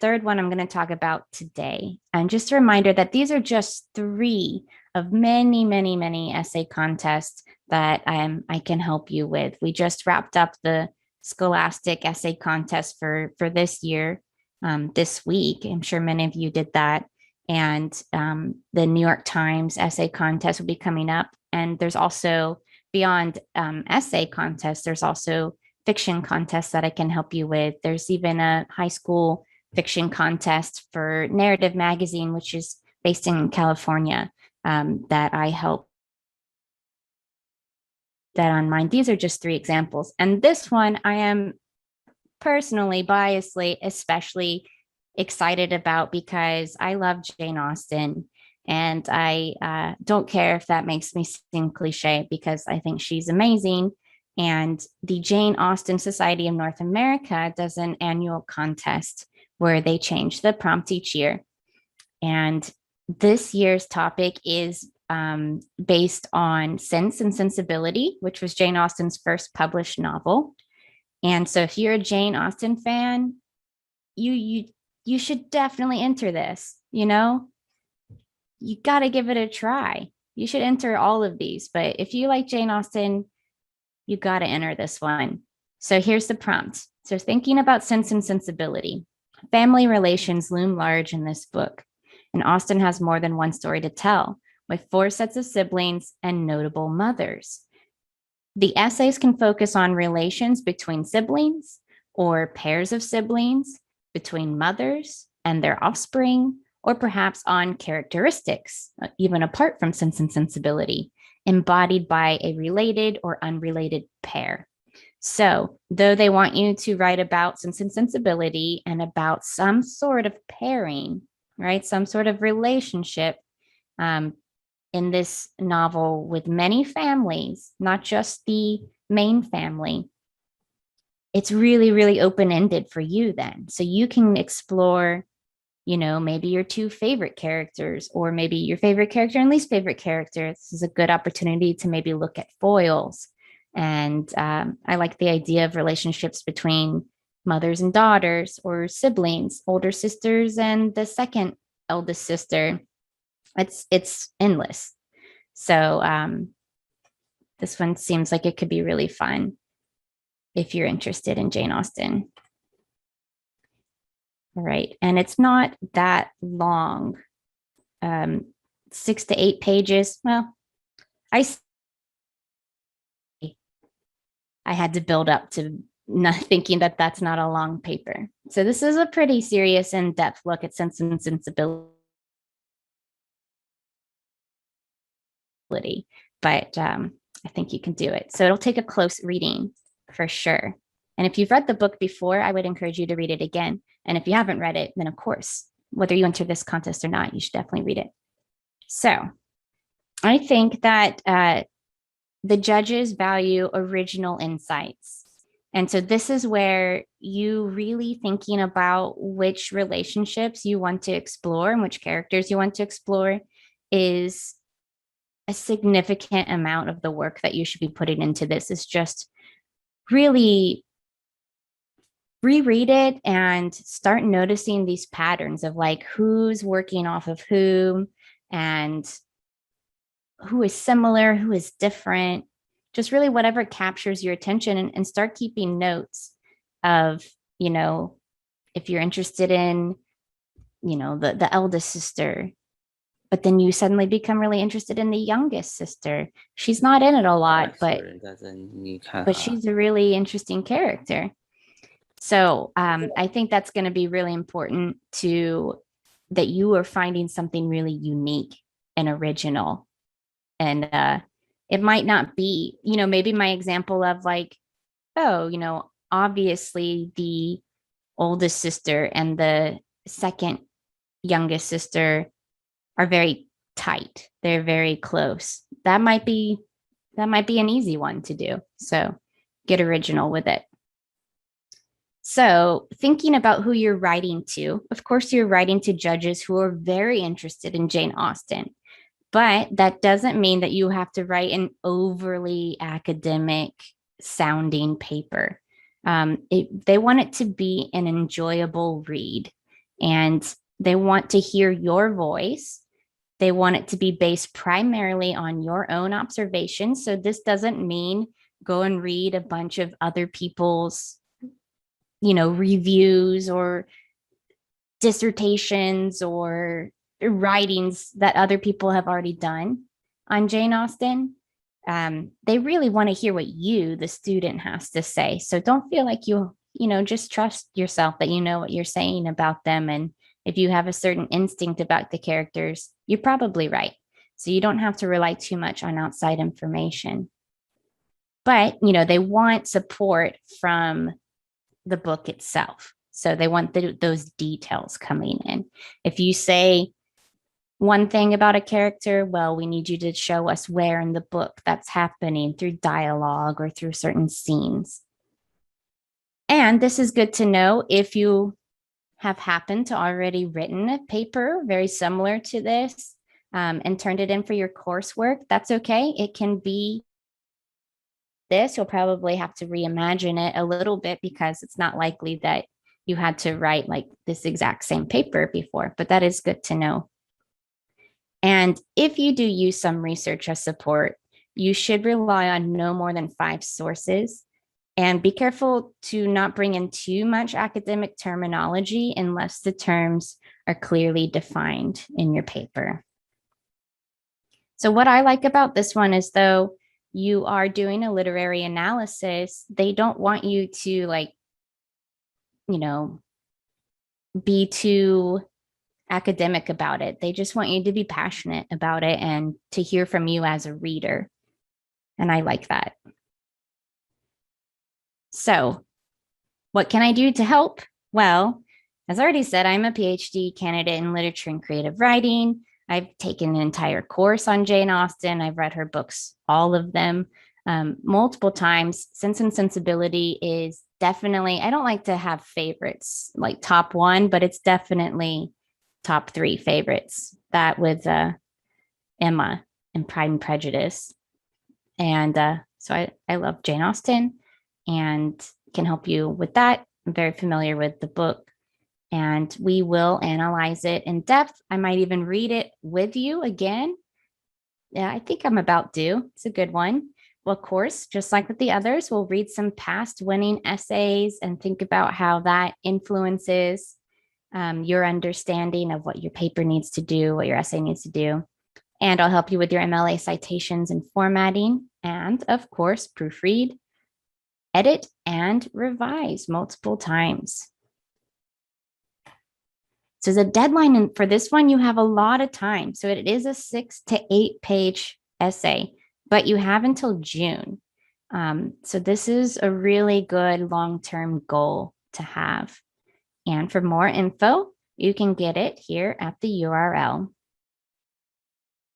third one I'm going to talk about today. And just a reminder that these are just three of many, many, many essay contests that I can help you with. We just wrapped up the Scholastic essay contest for this year, this week. I'm sure many of you did that. And the New York Times essay contest will be coming up. And there's also, beyond essay contests, there's also fiction contests that I can help you with. There's even a high school fiction contest for Narrative Magazine, which is based in California, that I help that on mine. These are just three examples. And this one I am personally, biasly, especially excited about because I love Jane Austen. And I don't care if that makes me seem cliche because I think she's amazing. And the Jane Austen Society of North America does an annual contest where they change the prompt each year. And this year's topic is based on Sense and Sensibility, which was Jane Austen's first published novel. And so if you're a Jane Austen fan, you should definitely enter this, you got to give it a try. You should enter all of these, but if you like Jane Austen, you got to enter this one. So here's the prompt. So thinking about Sense and Sensibility, family relations loom large in this book, and Austen has more than one story to tell, with 4 sets of siblings and notable mothers. The essays can focus on relations between siblings or pairs of siblings, between mothers and their offspring, or perhaps on characteristics, even apart from Sense and Sensibility, embodied by a related or unrelated pair. So, though they want you to write about Sense and Sensibility and about some sort of pairing, right, some sort of relationship in this novel with many families, not just the main family, it's really, really open-ended for you then. So you can explore, maybe your 2 favorite characters, or maybe your favorite character and least favorite character. This is a good opportunity to maybe look at foils. And I like the idea of relationships between mothers and daughters, or siblings, older sisters and the second eldest sister. It's endless. So this one seems like it could be really fun if you're interested in Jane Austen. All right, and it's not that long, 6 to 8 pages. Well, I had to build up to not thinking that that's not a long paper. So this is a pretty serious, in-depth look at Sense and Sensibility. But I think you can do it. So it'll take a close reading for sure. And if you've read the book before, I would encourage you to read it again. And if you haven't read it, then of course, whether you enter this contest or not, you should definitely read it. So I think that the judges value original insights. And so this is where you really thinking about which relationships you want to explore and which characters you want to explore is a significant amount of the work that you should be putting into this. Is just really reread it and start noticing these patterns of like who's working off of whom and who is similar, who is different, just really whatever captures your attention, and start keeping notes of, if you're interested in, the eldest sister, but then you suddenly become really interested in the youngest sister. She's not in it a lot, but she's a really interesting character. So I think that's going to be really important that you are finding something really unique and original. And it might not be, maybe my example of like, obviously the oldest sister and the second youngest sister are very tight. They're very close. That might be an easy one to do. So get original with it. So thinking about who you're writing to, of course, you're writing to judges who are very interested in Jane Austen, but that doesn't mean that you have to write an overly academic sounding paper. They want it to be an enjoyable read. And they want to hear your voice. They want it to be based primarily on your own observations. So this doesn't mean go and read a bunch of other people's, reviews or dissertations or writings that other people have already done on Jane Austen. They really want to hear what you, the student, has to say. So don't feel like just trust yourself that you know what you're saying about them. And if you have a certain instinct about the characters, you're probably right. So you don't have to rely too much on outside information. But, they want support from the book itself. So they want those details coming in. If you say one thing about a character, well, we need you to show us where in the book that's happening through dialogue or through certain scenes. And this is good to know if you have happened to already written a paper very similar to this and turned it in for your coursework. That's okay. It can be this. You'll probably have to reimagine it a little bit because it's not likely that you had to write like this exact same paper before, but that is good to know. And if you do use some research as support, you should rely on no more than 5 sources. And be careful to not bring in too much academic terminology unless the terms are clearly defined in your paper. So what I like about this one is, though you are doing a literary analysis, they don't want you to be too academic about it. They just want you to be passionate about it and to hear from you as a reader. And I like that. So what can I do to help? Well, as I already said, I'm a PhD candidate in literature and creative writing. I've taken an entire course on Jane Austen. I've read her books, all of them, multiple times. Sense and Sensibility is definitely, I don't like to have favorites like top 1, but it's definitely top 3 favorites. That with Emma and Pride and Prejudice. And so I love Jane Austen and can help you with that. I'm very familiar with the book and we will analyze it in depth. I might even read it with you again. Yeah, I think I'm about due. It's a good one. Well, of course, just like with the others, we'll read some past winning essays and think about how that influences your understanding of what your paper needs to do, what your essay needs to do. And I'll help you with your MLA citations and formatting, and of course, proofread, edit, and revise multiple times. So the deadline for this one, you have a lot of time. So it is a 6 to 8 page essay, but you have until June. So this is a really good long-term goal to have. And for more info, you can get it here at the URL.